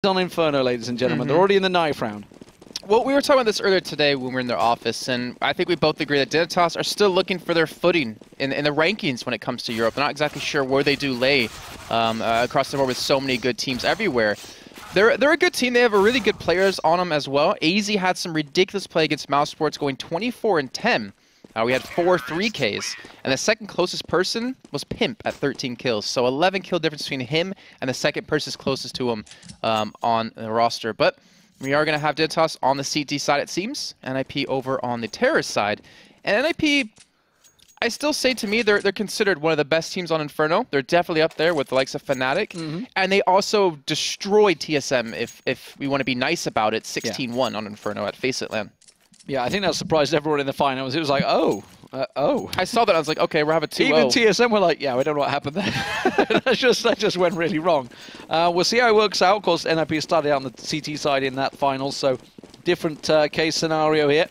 On Inferno, ladies and gentlemen. They're already in the knife round. Well, we were talking about this earlier today when we were in their office, and I think we both agree that Dignitas are still looking for their footing in the rankings when it comes to Europe. They're not exactly sure where they do lay across the board with so many good teams everywhere. They're a good team. They have a really good players on them as well. AZ had some ridiculous play against Mouse Sports, going 24-10. We had 4 3Ks, and the second closest person was Pimp at 13 kills. So 11 kill difference between him and the second person closest to him on the roster. But we are going to have Dignitas on the CT side, it seems. NIP over on the Terrorist side. And NIP, I still say to me, they're considered one of the best teams on Inferno. They're definitely up there with the likes of Fnatic. And they also destroyed TSM, if we want to be nice about it, 16-1 on Inferno at Face It LAN. Yeah, I think that surprised everyone in the finals. It was like, oh. I saw that. I was like, okay, we're having 2-0. Even TSM were like, yeah, we don't know what happened there. that just went really wrong. We'll see how it works out. Of course, NIP started out on the CT side in that final, so different case scenario here.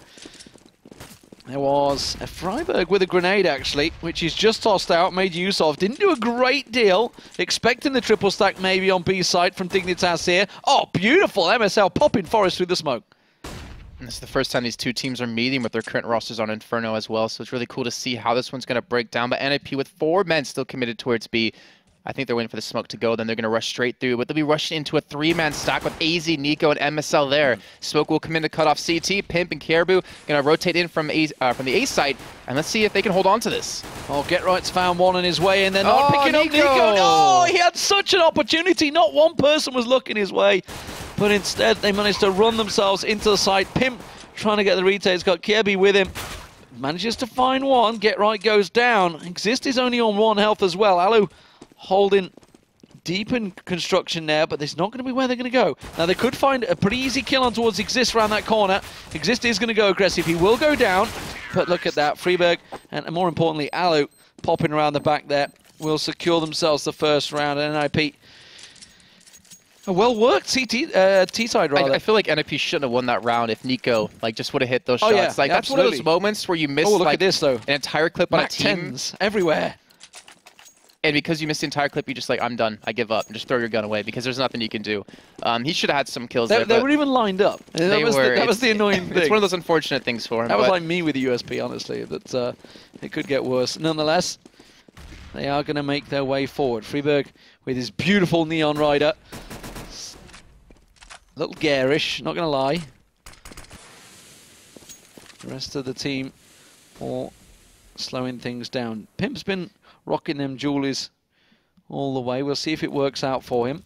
There was a Freiburg with a grenade, actually, which he's just tossed out, made use of. Didn't do a great deal. Expecting the triple stack maybe on B side from Dignitas here. Oh, beautiful. MSL popping Forest through the smoke. And this is the first time these two teams are meeting with their current rosters on Inferno as well, so it's really cool to see how this one's going to break down. But NIP with 4 men still committed towards B. I think they're waiting for the smoke to go, then they're going to rush straight through. But they'll be rushing into a 3-man stack with AZ, Nico, and MSL there. Smoke will come in to cut off CT. Pimp and Caribou going to rotate in from the A site, and let's see if they can hold on to this. Oh, Get Right's found one on his way, and they're not picking up Nico. Oh, he had such an opportunity. Not one person was looking his way, but instead they managed to run themselves into the site. Pimp trying to get the retake. He's got Kirby with him. Manages to find one. Get Right goes down. Exist is only on 1 health as well. Alu holding deep in construction there, but there's not going to be where they're going to go. Now, they could find a pretty easy kill on towards Exist around that corner. Exist is going to go aggressive. He will go down, but look at that. Freiburg, and more importantly, Alu popping around the back there, will secure themselves the first round. And NIP, a well-worked T-side, rather. I feel like NIP shouldn't have won that round if Nico just would have hit those shots. Yeah, like, that's one of those moments where you miss look at this, though. An entire clip on a team. Tens everywhere. And because you missed the entire clip, you just like, I'm done. I give up. And just throw your gun away because there's nothing you can do. He should have had some kills there. They were even lined up. That was the annoying thing. It's one of those unfortunate things for him. That was like me with the USP, honestly. That it could get worse. Nonetheless, they are going to make their way forward. Freiburg with his beautiful Neon Rider. A little garish, not going to lie. The rest of the team all slowing things down. Pimp's been rocking them jewelries all the way. We'll see if it works out for him.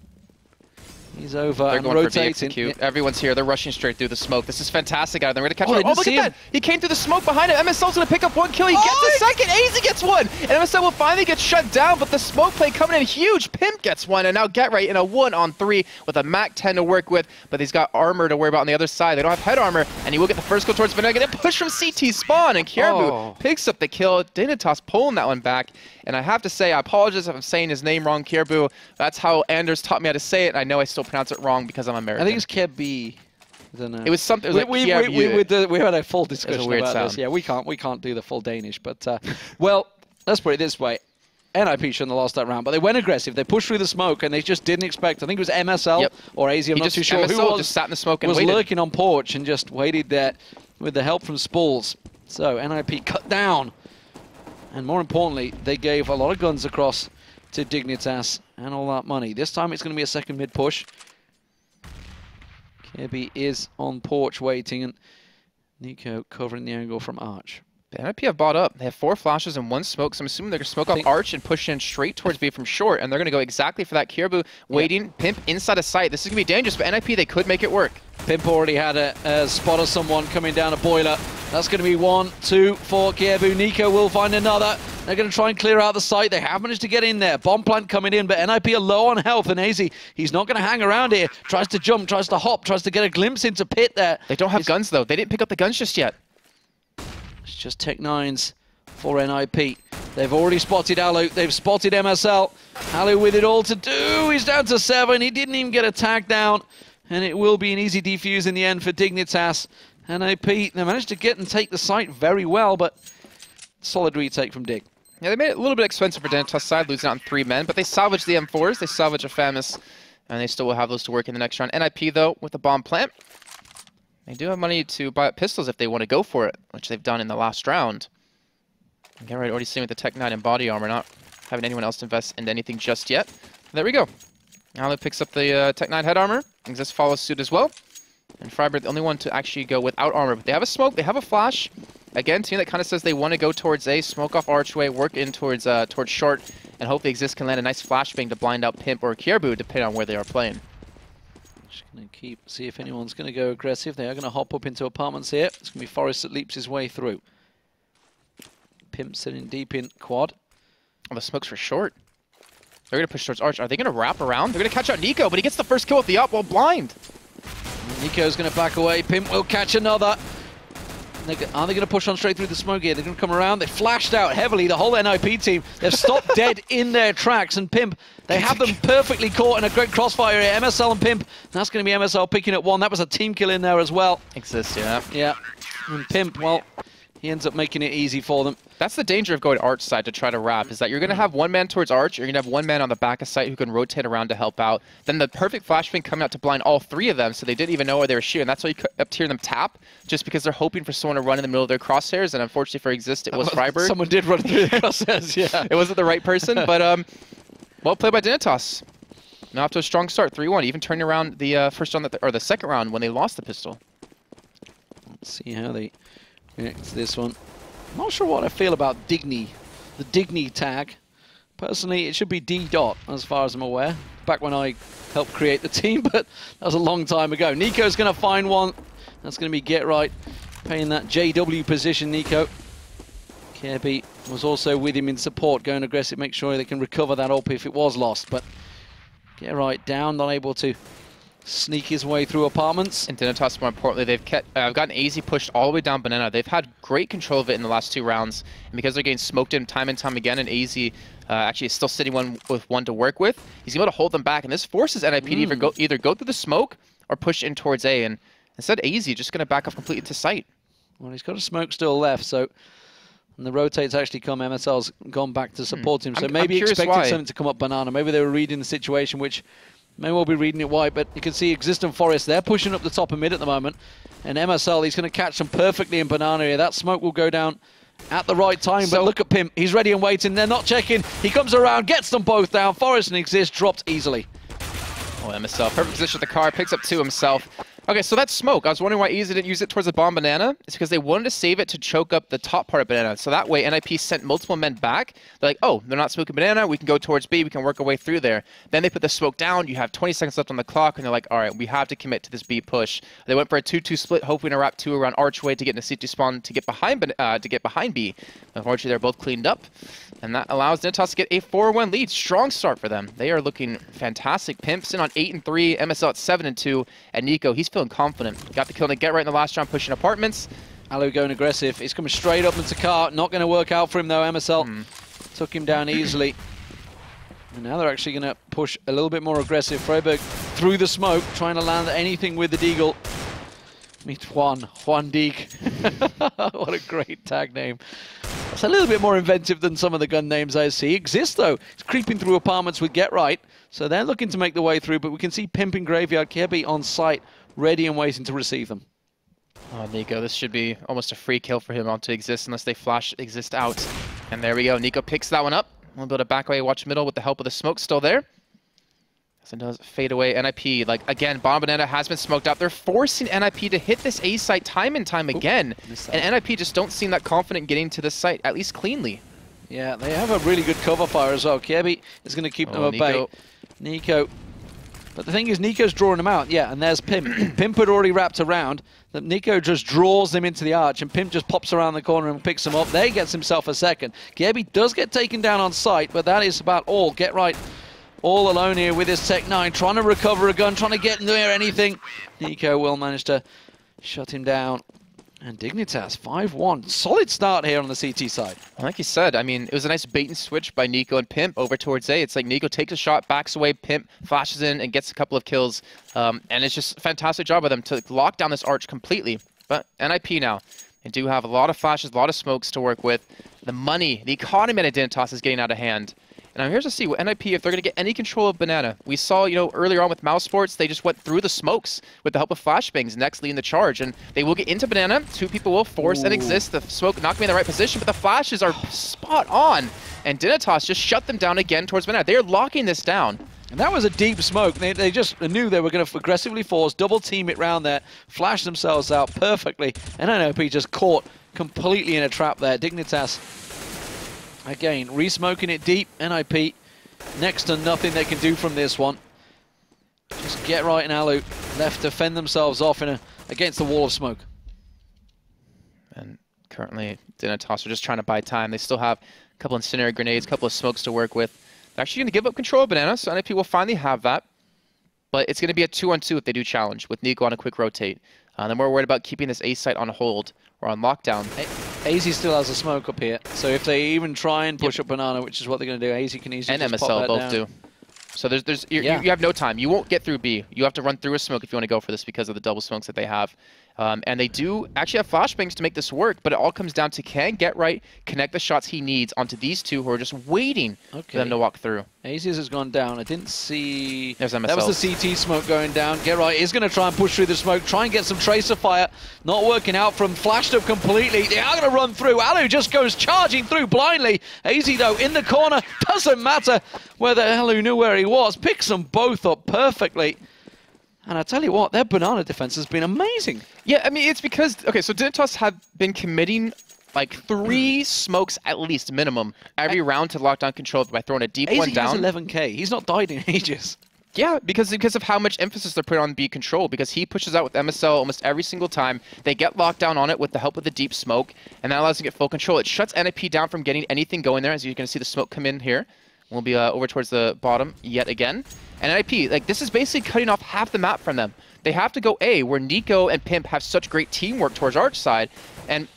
He's over and rotating. Everyone's here. They're rushing straight through the smoke. This is fantastic out of them. We're going to catch him. Oh, look at that. He came through the smoke behind him. MSL's going to pick up 1 kill. He gets the second. AZ gets 1. And MSL will finally get shut down, but the smoke play coming in huge. Pimp gets 1. And now Get Right in a 1-on-3 with a Mac 10 to work with, but he's got armor to worry about on the other side. They don't have head armor, and he will get the first kill towards Vanega. Then push from CT spawn, and Caribou picks up the kill. Dignitas pulling that one back. And I have to say, I apologize if I'm saying his name wrong, Caribou. That's how Anders taught me how to say it, and I know I still pronounce it wrong because I'm American. I think it's Kirby. I don't know. It was something. It was we had a full discussion about this. Yeah, we can't do the full Danish, but well, let's put it this way: NIP shouldn't have lost that round, but they went aggressive. They pushed through the smoke, and they just didn't expect. I think it was MSL or AZ. I'm not too sure. MSL just sat in the smoke and was waited. Lurking on porch and just waited there with the help from Spalls. So NIP cut down. And more importantly, they gave a lot of guns across to Dignitas and all that money. This time it's going to be a second mid push. Kirby is on porch waiting, and Nico covering the angle from Arch. The NIP have bought up. They have 4 flashes and 1 smoke, so I'm assuming they're going to smoke off Arch and push in straight towards B from short, and they're going to go exactly for that. Caribou waiting, Pimp inside a sight. This is going to be dangerous, but NIP, they could make it work. Pimp already had a spot of someone coming down a boiler. That's going to be 1, 2 for Caribou. Nico will find another. They're going to try and clear out the site. They have managed to get in there. Bomb plant coming in, but NIP are low on health, and AZ, he's not going to hang around here. Tries to jump, tries to hop, tries to get a glimpse into pit there. They don't have guns, though. They didn't pick up the guns just yet. It's just Tech 9s for NIP. They've already spotted Alu. They've spotted MSL. Alu with it all to do. He's down to 7. He didn't even get a tag down. And it will be an easy defuse in the end for Dignitas. NIP, they managed to get and take the site very well, but solid retake from Dig. Yeah, they made it a little bit expensive for Dignitas side, losing out on 3 men, but they salvaged the M4s. They salvaged a famous and they still will have those to work in the next round. NIP, though, with the bomb plant, they do have money to buy up pistols if they want to go for it, which they've done in the last round. Again, right, already seeing with the Tech 9 and body armor, not having anyone else invest into anything just yet. There we go. Allo picks up the Tech 9 head armor. Exist follows suit as well. And Freiburg, the only one to actually go without armor. But they have a smoke, they have a flash. Again, team that kind of says they want to go towards A, smoke off archway, work in towards short, and hopefully Exist can land a nice flashbang to blind out Pimp or Kierbu, depending on where they are playing. Just going to see if anyone's going to go aggressive. They are going to hop up into apartments here. It's going to be Forest that leaps his way through. Pimp sitting deep in quad. Oh, the smoke's for short. They're going to push towards Arch. Are they going to wrap around? They're going to catch out Nico, but he gets the first kill with the up while blind. Nico's going to back away. Pimp will catch another. Are they going to push on straight through the smoke here? They're going to come around. They flashed out heavily, the whole NIP team. They've stopped dead in their tracks. And Pimp, they have them perfectly caught in a great crossfire here. MSL and Pimp. That's going to be MSL picking up one. That was a team kill in there as well. Exists, yeah. Yeah. And Pimp, well, he ends up making it easy for them. That's the danger of going Arch side to try to wrap, is that you're going to have one man towards Arch, you're going to have one man on the back of site who can rotate around to help out. Then the perfect flashbang coming out to blind all three of them, so they didn't even know where they were shooting. That's why you kept hearing them tap, just because they're hoping for someone to run in the middle of their crosshairs, and unfortunately for Exist, it was Freiburg. Someone did run through the crosshairs, yeah. It wasn't the right person, but well played by Dignitas. Now off to a strong start, 3-1, even turning around the first round, or the second round when they lost the pistol. Let's see how they react to this one. I'm not sure what I feel about Digni, the Digni tag. Personally, it should be D. Dot, as far as I'm aware. Back when I helped create the team, but that was a long time ago. Nico's going to find one. That's going to be Get Right, playing that JW position, Nico. Kirby was also with him in support, going aggressive, make sure they can recover that up if it was lost. But Get Right down, not able to sneak his way through apartments. And Dignitas, more importantly, they've gotten AZ pushed all the way down Banana. They've had great control of it in the last two rounds. And because they're getting smoked in time and time again, and AZ actually is still sitting with one to work with, he's able to hold them back. And this forces NIP to either go through the smoke or push in towards A. And instead, AZ just going to back off completely to site. Well, he's got a smoke still left, so... And the rotates actually come, MSL's gone back to support him. So maybe expecting something to come up Banana. Maybe they were reading the situation, which... May well be reading it white, but you can see Exist and Forest, they're pushing up the top of mid at the moment. And MSL, he's going to catch them perfectly in Banana here. That smoke will go down at the right time, but look at Pimp. He's ready and waiting. They're not checking. He comes around, gets them both down. Forest and Exist dropped easily. Oh, MSL, perfect position with the car, picks up two himself. Okay, so that's smoke. I was wondering why Easy didn't use it towards the bomb Banana. It's because they wanted to save it to choke up the top part of Banana. So that way, NIP sent multiple men back. They're like, oh, they're not smoking Banana. We can go towards B. We can work our way through there. Then they put the smoke down. You have 20 seconds left on the clock, and they're like, all right, we have to commit to this B push. They went for a 2-2 split, hoping to wrap two around Archway to get in a CT spawn to get behind B. Unfortunately, they're both cleaned up, and that allows Dignitas to get a 4-1 lead. Strong start for them. They are looking fantastic. Pimp's in on 8-3, MSL at 7-2, and Nico, he's feeling confident. Got the kill to Get Right in the last round, pushing apartments. Allo going aggressive. He's coming straight up into car. Not going to work out for him though. MSL took him down easily. And now they're actually going to push a little bit more aggressive. Freiburg through the smoke, trying to land anything with the Deagle. Meet Juan Deeg. What a great tag name. It's a little bit more inventive than some of the gun names I see. Exist though. It's creeping through apartments with Get Right. So they're looking to make the way through, but we can see Pimp in Graveyard, Kirby on site, ready and waiting to receive them. Oh, Nico, this should be almost a free kill for him onto Exist unless they flash Exist out. And there we go. Nico picks that one up. We'll be able to back away, watch middle with the help of the smoke still there. As it does fade away. NIP, like, again, Bomb Banana has been smoked out. They're forcing NIP to hit this A site time and time again. And NIP just don't seem that confident getting to this site, at least cleanly. Yeah, they have a really good cover fire as well. Kirby is going to keep them at bay. Nico. But the thing is, Nico's drawing them out. Yeah, and there's Pimp. Pimp had already wrapped around. That Nico just draws them into the arch, and Pimp just pops around the corner and picks them up. There he gets himself a second. Kirby does get taken down on sight, but that is about all. Get Right all alone here with his Tech 9, trying to recover a gun, trying to get near anything. Nico will manage to shut him down. And Dignitas, 5-1. Solid start here on the CT side. Like you said, I mean, it was a nice bait and switch by Nico and Pimp over towards A. It's like Nico takes a shot, backs away, Pimp flashes in and gets a couple of kills. And it's just a fantastic job by them to lock down this arch completely. But NIP now, they do have a lot of flashes, a lot of smokes to work with. The money, the economy at Dignitas is getting out of hand. And here's to see what NIP, if they're going to get any control of Banana. We saw, you know, earlier on with Mouse Sports, they just went through the smokes with the help of flashbangs, next leading the charge. And they will get into Banana. 2 people will force and exist. The smoke not being in the right position, but the flashes are spot on. And Dignitas just shut them down again towards Banana. They are locking this down. And that was a deep smoke. They just knew they were going to aggressively force, double team it round there, flash themselves out perfectly. And NOP just caught completely in a trap there. Dignitas, again, re-smoking it deep. NIP, next to nothing they can do from this one. Just Get Right and Alu left to fend themselves off against the wall of smoke. And currently, Dignitas are just trying to buy time. They still have a couple incendiary grenades, a couple of smokes to work with. They're actually going to give up control of Banana, so NIP will finally have that. But it's going to be a 2-on-2 if they do challenge, with Nico on a quick rotate. Then we're worried about keeping this A site on hold or on lockdown. AZ still has a smoke up here, so if they even try and push up Banana, which is what they're going to do, AZ can easily and just MSL pop that both down. do. So you have no time. You won't get through B. You have to run through a smoke if you want to go for this because of the double smokes that they have. And they do actually have flashbangs to make this work, but it all comes down to can Get Right connect the shots he needs onto these two who are just waiting for them to walk through. Aziz has gone down. I didn't see... There's MSL. That was the CT smoke going down. Get Right is going to try and push through the smoke, try and get some tracer fire. Not working out from flashed up completely. They are going to run through. Alu just goes charging through blindly. AZ, though, in the corner. Doesn't matter whether Alu knew where he was. Picks them both up perfectly. And I tell you what, their Banana defense has been amazing. Yeah, I mean, it's because... Okay, so Dignitas have been committing like 3 smokes at least, minimum, every round to lockdown control by throwing a deep one down. AZ has 11k. He's not died in ages. Yeah, because of how much emphasis they're putting on B control, because he pushes out with MSL almost every single time. They get locked down on it with the help of the deep smoke, and that allows them to get full control. It shuts NIP down from getting anything going there, as you're going to see the smoke come in here. We'll be over towards the bottom yet again. And NIP, like, this is basically cutting off half the map from them. They have to go A, where Nico and Pimp have such great teamwork towards Arch side, and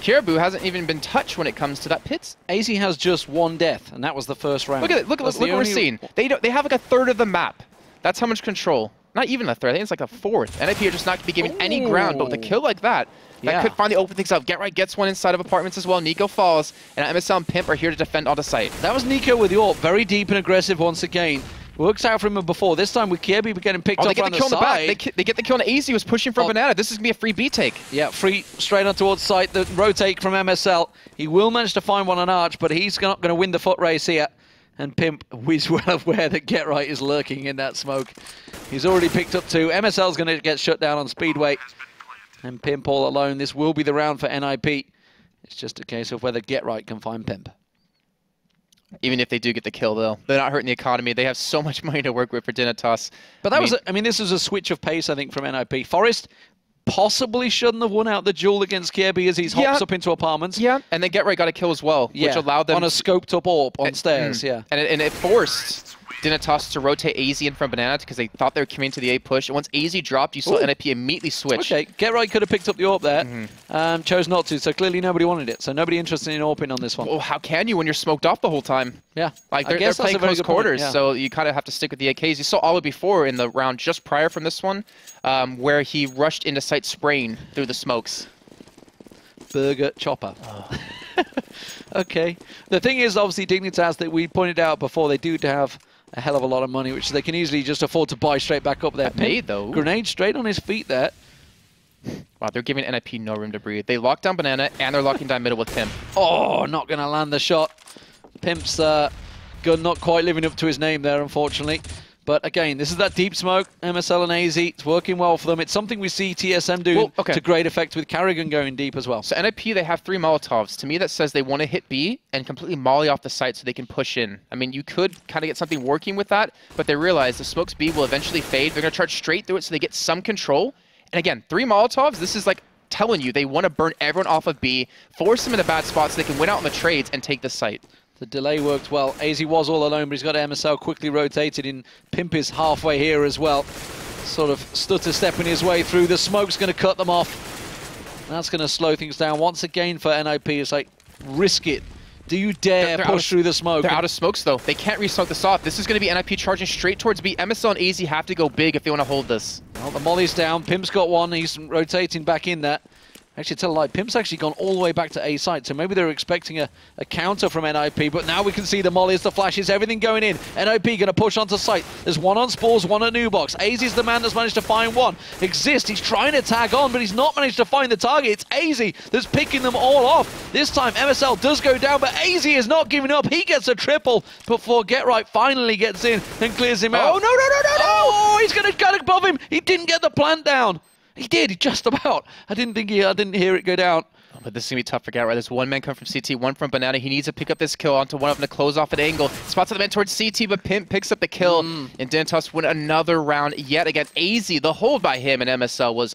Caribou hasn't even been touched when it comes to that pits. AZ has just 1 death, and that was the first round. Look at it. Look what we're seeing. They have like a third of the map. That's how much control. Not even a third. I think it's like a fourth. NIP are just not going to be given any ground, but with a kill like that, that could finally open things up. Get Right gets one inside of apartments as well. Nico falls, and MSL and Pimp are here to defend onto site. That was Nico with the AWP. Very deep and aggressive once again. Works out for him before. This time with Kirby getting picked up on the side. They get the kill on AZ, who was pushing for Banana. This is going to be a free B take. Yeah, free straight on towards site. The rotate from MSL. He will manage to find one on Arch, but he's not going to win the foot race here. And Pimp is well aware that Get Right is lurking in that smoke. He's already picked up 2. MSL's going to get shut down on Speedway. And Pimp all alone. This will be the round for NIP. It's just a case of whether Get Right can find Pimp. Even if they do get the kill, though, they're not hurting the economy. They have so much money to work with for Dignitas. But that I mean, this was a switch of pace, I think, from NIP. Forest possibly shouldn't have won out the duel against Kirby as he's hops up into apartments. Yeah, and then Get Right got a kill as well, which allowed them... on a scoped up AWP on stairs, And it forced Dignitas to rotate AZ in from Banana because they thought they were coming to the A push. And once AZ dropped, you saw NIP immediately switch. Okay, Get Right could have picked up the AWP there. Chose not to, so clearly nobody wanted it. So nobody interested in AWPing on this one. Well, how can you when you're smoked off the whole time? Yeah. Like, they're playing close quarters, so you kind of have to stick with the AKs. You saw Alu before in the round just prior from this one, where he rushed into site spraying through the smokes. Burger chopper. Okay. The thing is, obviously, Dignitas, that we pointed out before, they do have a hell of a lot of money, which they can easily just afford to buy straight back up there. Paid, though. Grenade straight on his feet there. Wow, they're giving NIP no room to breathe. They lock down Banana, and they're locking down middle with Pimp. Oh, not going to land the shot. Pimp's gun not quite living up to his name there, unfortunately. But again, this is that deep smoke, MSL and AZ. It's working well for them. It's something we see TSM do to great effect with Carrigan going deep as well. So NIP, they have 3 Molotovs. To me, that says they want to hit B and completely molly off the site so they can push in. I mean, you could kind of get something working with that, but they realize the smokes B will eventually fade. They're going to charge straight through it so they get some control. And again, 3 Molotovs, this is like telling you they want to burn everyone off of B, force them in a bad spot so they can win out on the trades and take the site. The delay worked well. AZ was all alone, but he's got MSL quickly rotated in. Pimp is halfway here as well. Sort of stutter stepping his way through. The smoke's going to cut them off. That's going to slow things down once again for NIP. It's like, risk it. Do you dare push through the smoke? They're out of smokes, though. They can't re-smoke this off. This is going to be NIP charging straight towards B. MSL and AZ have to go big if they want to hold this. Well, the molly's down. Pimp's got one. He's rotating back in there. Actually, tell a lie, Pimp's actually gone all the way back to A site, so maybe they were expecting a counter from NIP, but now we can see the mollies, the flashes, everything going in. NIP going to push onto site. There's one on Spores, one on Nubox. AZ's the man that's managed to find one. Exist, he's trying to tag on, but he's not managed to find the target. It's AZ that's picking them all off. This time, MSL does go down, but AZ is not giving up. He gets a triple before Get Right finally gets in and clears him out. Oh, no! Oh, he's going to get above him. He didn't get the plant down. He did, just about. I didn't hear it go down. Oh, but this is going to be tough for Get Right. There's one man coming from CT, one from Banana. He needs to pick up this kill onto one of them to close off an angle. Spots the man towards CT, but Pimp picks up the kill. And Dignitas win another round yet again. AZ, the hold by him and MSL was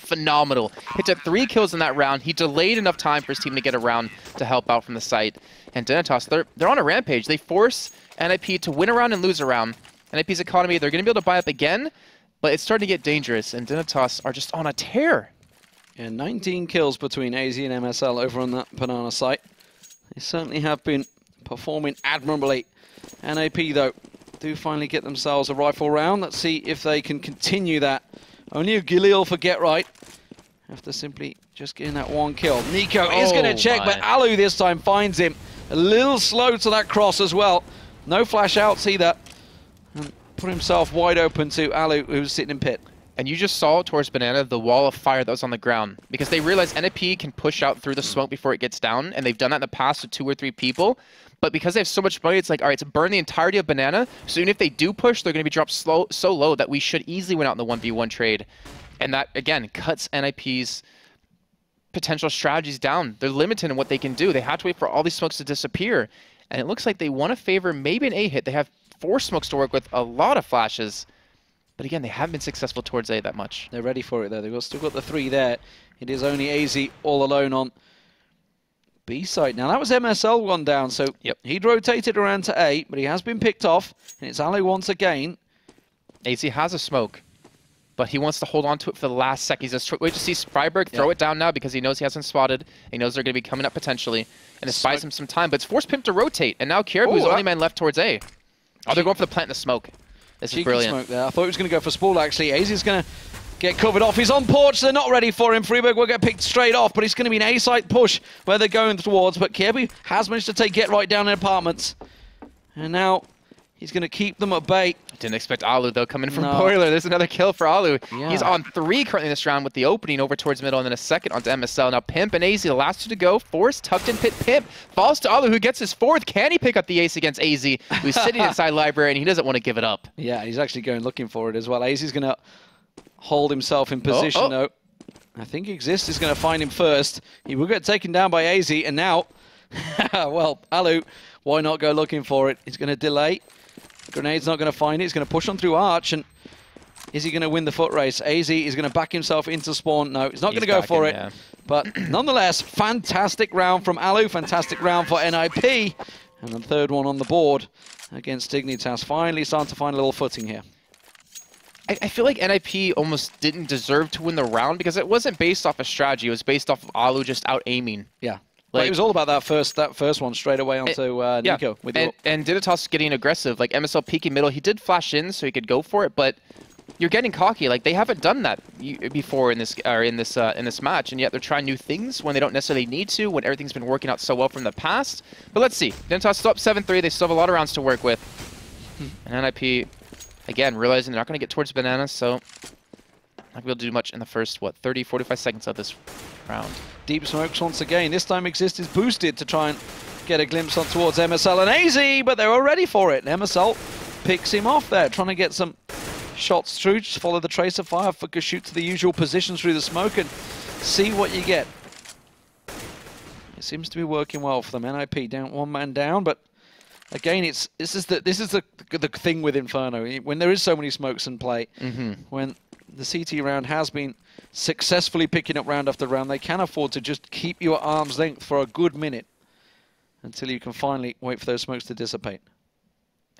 phenomenal. Picked up 3 kills in that round. He delayed enough time for his team to get around to help out from the site. And Dignitas, they're on a rampage. They force NIP to win a round and lose a round. NIP's economy, they're going to be able to buy up again. But it's starting to get dangerous, and Dignitas are just on a tear. Yeah, 19 kills between AZ and MSL over on that Banana site. They certainly have been performing admirably. NAP, though, do finally get themselves a rifle round. Let's see if they can continue that. Only a Galil for Get Right. After simply just getting that one kill. Nico is going to check, but Alu this time finds him. A little slow to that cross as well. No flash outs either. Put himself wide open to Alu, who's sitting in pit. And you just saw towards Banana the wall of fire that was on the ground. Because they realized NIP can push out through the smoke before it gets down, and they've done that in the past with 2 or 3 people. But because they have so much money, it's like, all right, to burn the entirety of Banana, so even if they do push, they're going to be dropped so low that we should easily win out in the 1v1 trade. And that, again, cuts NIP's potential strategies down. They're limited in what they can do. They have to wait for all these smokes to disappear. And it looks like they want to favor maybe an A hit. They have 4 smokes to work with, a lot of flashes. But again, they haven't been successful towards A that much. They're ready for it, though. They've still got the 3 there. It is only AZ all alone on B side. Now, that was MSL one down, so he'd rotated around to A, but he has been picked off, and it's Alu once again. AZ has a smoke, but he wants to hold on to it for the last sec. He's just wait to see Freiburg throw it down now because he knows he hasn't spotted. He knows they're going to be coming up potentially, and it buys him some time, but it's forced Pimp to rotate, and now Kirabu's the only man left towards A. Oh, they're going for the plant in the smoke. This is brilliant. Smoke there. I thought he was going to go for Spool, actually. AZ's going to get covered off. He's on porch. They're not ready for him. Freiburg will get picked straight off, but it's going to be an A-site push where they're going towards. But Kirabu has managed to take Get Right down in apartments. And now he's going to keep them at bay. Didn't expect Alu, though, coming from Boiler. There's another kill for Alu. Yeah. He's on 3 currently this round with the opening over towards middle and then a second onto MSL. Now Pimp and AZ, the last 2 to go. Force, tucked in pit. Pimp falls to Alu, who gets his 4th. Can he pick up the ace against AZ, who's sitting inside library, and he doesn't want to give it up? Yeah, he's actually going looking for it as well. AZ's going to hold himself in position, though. I think Exist is going to find him first. He will get taken down by AZ, and now, well, Alu, why not go looking for it? He's going to delay. Grenade's not going to find it. He's going to push on through Arch, and is he going to win the foot race? AZ is going to back himself into spawn. No, he's not going to go for it. Yeah. But nonetheless, fantastic round from Alu, fantastic round for NIP, and the 3rd one on the board against Dignitas. Finally starting to find a little footing here. I feel like NIP almost didn't deserve to win the round because it wasn't based off a strategy. It was based off of Alu just out-aiming. Yeah. Like, it was all about that first one straight away onto Nico. Yeah. And Dignitas getting aggressive. Like MSL peeking middle, he did flash in so he could go for it, but you're getting cocky. Like they haven't done that before in this match, and yet they're trying new things when they don't necessarily need to, when everything's been working out so well from the past. But let's see. Dignitas still up 7-3. They still have a lot of rounds to work with. And NIP, again, realizing they're not going to get towards Banana, so not going to be able to do much in the first, 30, 45 seconds of this round. Deep smokes once again. This time Exist is boosted to try and get a glimpse on towards MSL and AZ, but they were ready for it. MSL picks him off there, trying to get some shots through. Just follow the tracer fire, shoot to the usual positions through the smoke and see what you get. It seems to be working well for them. NIP down, 1 man down, but again, this is the thing with Inferno. When there is so many smokes in play, when the CT round has been successfully picking up round after round, they can afford to just keep you at arm's length for a good minute until you can finally wait for those smokes to dissipate.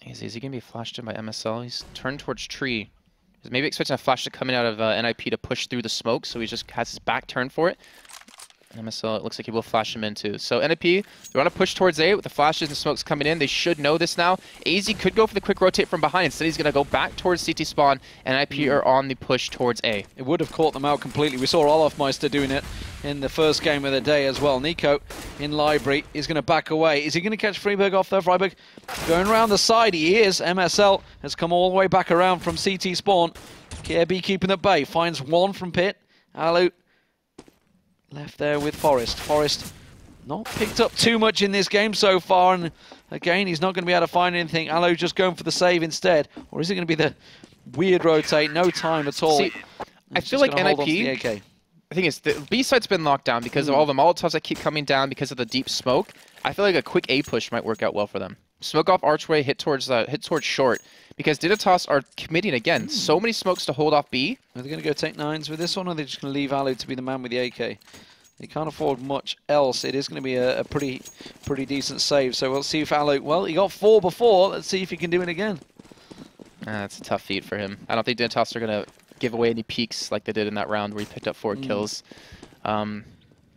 Is he going to be flashed in by MSL? He's turned towards tree. He's maybe expecting a flash to come in out of NIP to push through the smoke, so he just has his back turned for it. MSL, it looks like he will flash him into. So NIP, they want to push towards A with the flashes and smokes coming in. They should know this now. AZ could go for the quick rotate from behind. Instead, he's going to go back towards CT spawn, and NIP are on the push towards A. It would have caught them out completely. We saw Olofmeister doing it in the first game of the day as well. Nico in library is going to back away. Is he going to catch Freiburg off there? Freiburg going around the side. He is. MSL has come all the way back around from CT spawn. KRB keeping at bay. Finds one from Pit. Alu left there with Forest. Forest not picked up too much in this game so far, and again, he's not going to be able to find anything. Alu just going for the save instead, or is it going to be the weird rotate? No time at all. See, I feel like NIP, the thing is, the B side's been locked down because of all the Molotovs that keep coming down because of the deep smoke. I feel like a quick A push might work out well for them. Smoke off archway, hit towards short, because Dignitas are committing again. So many smokes to hold off B. Are they going to go take 9s with this one, or are they just going to leave Alu to be the man with the AK? They can't afford much else. It is going to be a pretty decent save. So we'll see if Alu... Well, he got 4 before. Let's see if he can do it again. That's a tough feat for him. I don't think Dignitas are going to give away any peaks like they did in that round where he picked up 4 kills. But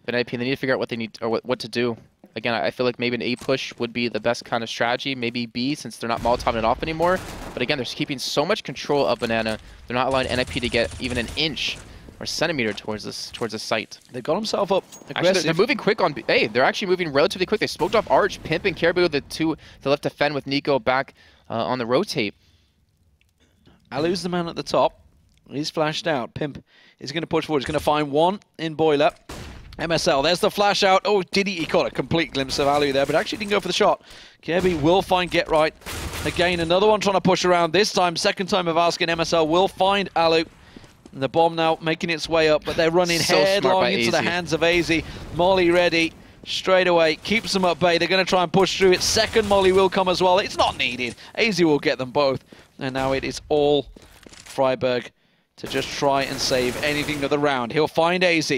NIP, they need to figure out what they need, or what to do. Again, I feel like maybe an A push would be the best kind of strategy. Maybe B, since they're not Molotoving it off anymore. But again, they're keeping so much control of Banana. They're not allowing NIP to get even an inch or centimeter towards the site. They've got himself up aggressive. Actually, they're moving quick on B. Hey, they're actually moving relatively quick. They smoked off Arch, Pimp, and Caribou, the two to left defend with Nico back on the rotate. Alu's the man at the top. He's flashed out. Pimp is going to push forward. He's going to find one in Boiler. MSL, there's the flash out. Oh, did he? He caught a complete glimpse of Alu there, but actually didn't go for the shot. Kirby will find Get Right. Again, another one trying to push around. This time, second time of asking. MSL will find Alu. And the bomb now making its way up, but they're running headlong into the hands of AZ. Molly ready straight away. Keeps them at bay. They're going to try and push through it. Second Molly will come as well. It's not needed. AZ will get them both. And now it is all Freiburg to just try and save anything of the round. He'll find AZ.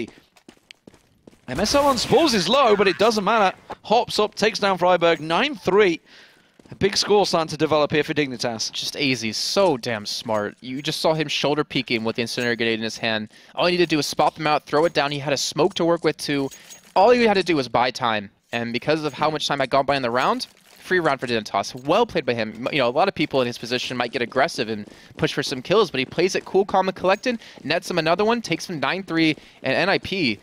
MSL on Spores is low, but it doesn't matter. Hops up, takes down Freiburg, 9-3. A big score starting to develop here for Dignitas. Just AZ, so damn smart. You just saw him shoulder peeking with the incendiary grenade in his hand. All he needed to do was spot them out, throw it down. He had a smoke to work with too. All he had to do was buy time. And because of how much time had gone by in the round, free round for Dignitas. Well played by him. You know, a lot of people in his position might get aggressive and push for some kills, but he plays it cool, calm, and collected, nets him another one, takes him 9-3, and NIP...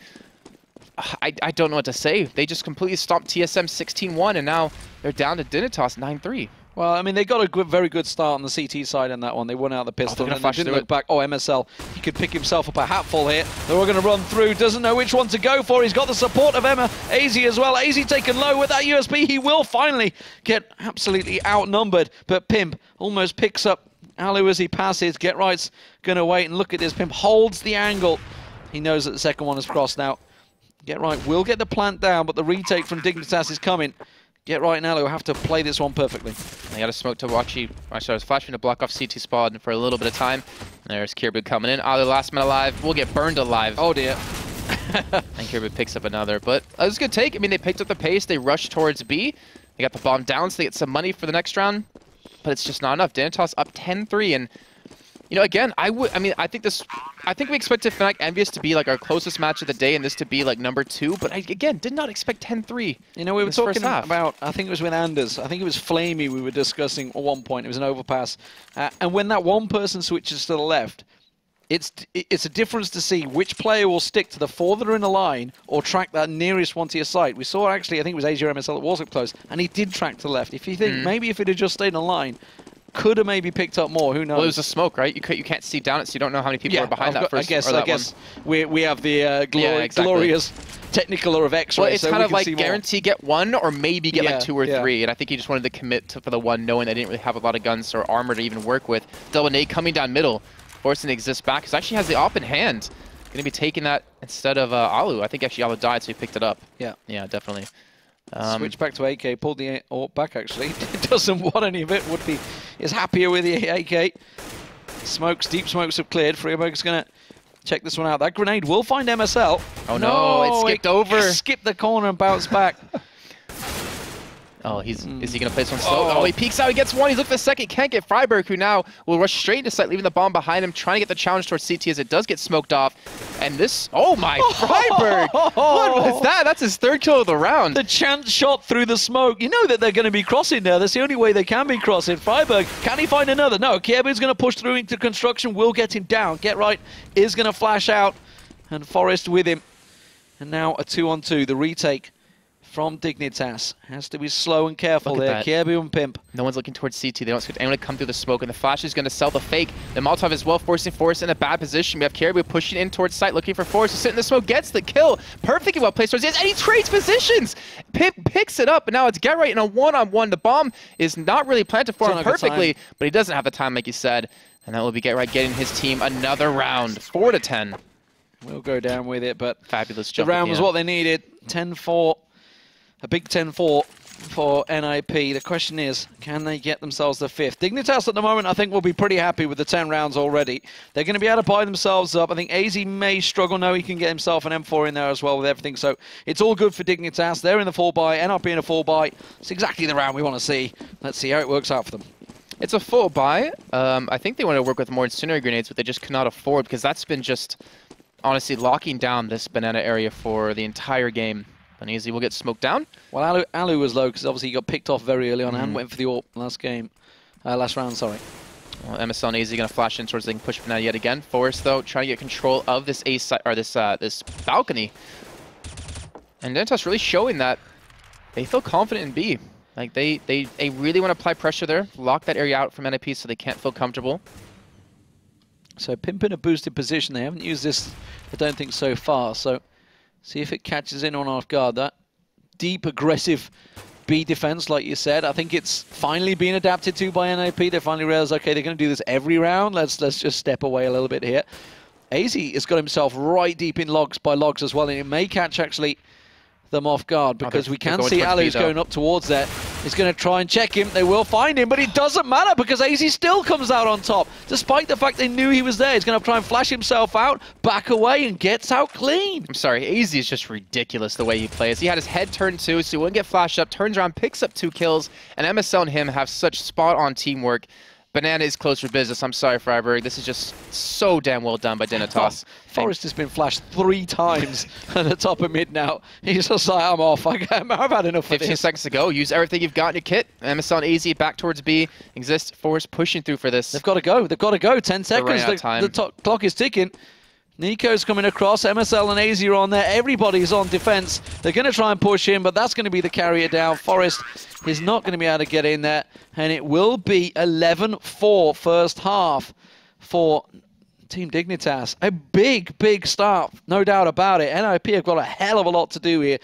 I don't know what to say. They just completely stomped TSM 16-1, and now they're down to Dignitas 9-3. Well, I mean, they got a very good start on the CT side on that one. They won out the pistol, and they didn't look back. Oh, MSL, he could pick himself up a hatful here. They're all going to run through. Doesn't know which one to go for. He's got the support of AZ as well. AZ taken low with that USB. He will finally get absolutely outnumbered, but Pimp almost picks up Alu as he passes. Get Right's going to wait and look at this. Pimp holds the angle. He knows that the second one is crossed now. Get Right will get the plant down, but the retake from Dignitas is coming. Get Right and Alu have to play this one perfectly. They got a smoke to watch. I was flashing to block off CT spawn for a little bit of time. There's Kirby coming in. Alu, last man alive, will get burned alive. Oh dear. And Kirby picks up another, but it was a good take. I mean, they picked up the pace. They rushed towards B. They got the bomb down, so they get some money for the next round. But it's just not enough. Dignitas up 10-3, and you know, again, I think we expected Fnatic Envious to be like our closest match of the day and this to be like number 2, but I, again, did not expect 10-3. You know, we were talking about, I think it was with Anders, I think it was Flamey we were discussing at one point, it was an overpass, and when that one person switches to the left, it's a difference to see which player will stick to the 4 that are in a line or track that nearest one to your site. We saw actually, I think it was AZ or MSL that was up close, and he did track to the left. If you think, maybe if it had just stayed in a line, could have maybe picked up more. Who knows? Well, it was a smoke, right? You can't see down it, so you don't know how many people are behind that first. I guess we have the glorious Technicolor of X-ray. Well, it's kind of like guarantee get 1 or maybe get like 2 or 3, and I think he just wanted to commit for the 1, knowing they didn't really have a lot of guns or armor to even work with. Double nade coming down middle, forcing the exist back. He actually has the op in hand. Going to be taking that instead of Alu. I think actually Alu died, so he picked it up. Yeah, definitely. Switch back to AK, pulled the AWP back actually. Doesn't want any of it, is happier with the AK. Smokes, deep smokes have cleared. Freiburg's going to check this one out. That grenade will find MSL. Oh no, it skipped over. Skipped the corner and bounced back. Oh, is he going to play this one slow? Oh, he peeks out, he gets one, he's looking for the second, can't get Freiburg, who now will rush straight into sight, leaving the bomb behind him, trying to get the challenge towards CT as it does get smoked off. And this, oh my, Freiburg! What was that? That's his third kill of the round. The chance shot through the smoke. You know that they're going to be crossing there. That's the only way they can be crossing. Freiburg, can he find another? No, Kierby's going to push through into construction, will get him down. Get right is going to flash out, and Forest with him. And now a 2-on-2, the retake from Dignitas. Has to be slow and careful there. Kierby and Pimp. No one's looking towards CT. They don't expect anyone to come through the smoke, and the flash is going to sell the fake. The Molotov is well, forcing Forest in a bad position. We have Kierby pushing in towards site, looking for Forest to sit in the smoke, gets the kill. Perfectly well placed towards it, and he trades positions. Pimp picks it up, and now it's Get Right in a one-on-one. The bomb is not really planted for him perfectly, but he doesn't have the time, like you said. And that will be Get Right getting his team another round, 4-10. We'll go down with it, but fabulous jump. The round was what they needed. 10-4. A big 10-4 for NIP. The question is, can they get themselves the 5th? Dignitas at the moment, I think, will be pretty happy with the 10 rounds already. They're going to be able to buy themselves up. I think AZ may struggle. No, he can get himself an M4 in there as well with everything. So it's all good for Dignitas. They're in the full buy. NIP in a full buy. It's exactly the round we want to see. Let's see how it works out for them. It's a full buy. I think they want to work with more incendiary grenades, but they just cannot afford, because that's been just, honestly, locking down this banana area for the entire game. And Easy will get smoked down. Well, Alu was low because obviously he got picked off very early on and went for the AWP last round, sorry. Well, MSL and Easy going to flash in towards they can push banana yet again. Forest, though, trying to get control of this this balcony. And Dignitas really showing that they feel confident in B. Like, they really want to apply pressure there, lock that area out from NIP so they can't feel comfortable. So Pimp in a boosted position. They haven't used this, I don't think, so far. So see if it catches in on off guard. That deep, aggressive B defense, like you said, I think it's finally being adapted to by NIP. They finally realized, okay, they're going to do this every round. Let's just step away a little bit here. AZ has got himself right deep in logs as well, and it may catch actually them off guard, because we can see Alu's going up towards that. He's going to try and check him. They will find him, but it doesn't matter because AZ still comes out on top. Despite the fact they knew he was there, he's going to try and flash himself out, back away, and gets out clean. I'm sorry, AZ is just ridiculous the way he plays. He had his head turned too, so he wouldn't get flashed up, turns around, picks up 2 kills, and MSL and him have such spot-on teamwork. Banana is close for business. I'm sorry, Freiburg. This is just so damn well done by Dignitas. Forrest has been flashed 3 times at the top of mid now. He's just like, I'm off. I've had enough of this. 15 seconds to go. Use everything you've got in your kit. MSL and AZ back towards B. Exist. Forrest pushing through for this. They've got to go. They've got to go. 10 seconds. The clock is ticking. Nico's coming across. MSL and AZ are on there. Everybody's on defense. They're going to try and push in, but that's going to be the carrier down. Forrest is not going to be able to get in there, and it will be 11-4 first half for Team Dignitas. A big, big start, no doubt about it. NIP have got a hell of a lot to do here.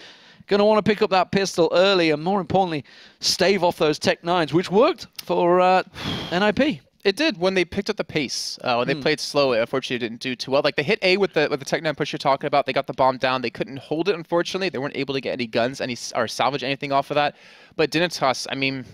Going to want to pick up that pistol early, and more importantly, stave off those Tech 9s, which worked for NIP. It did when they picked up the pace. When they played slow, it unfortunately didn't do too well. Like, they hit A with the Tech 9 push you're talking about. They got the bomb down. They couldn't hold it, unfortunately. They weren't able to get any guns or salvage anything off of that. But Dignitas, I mean,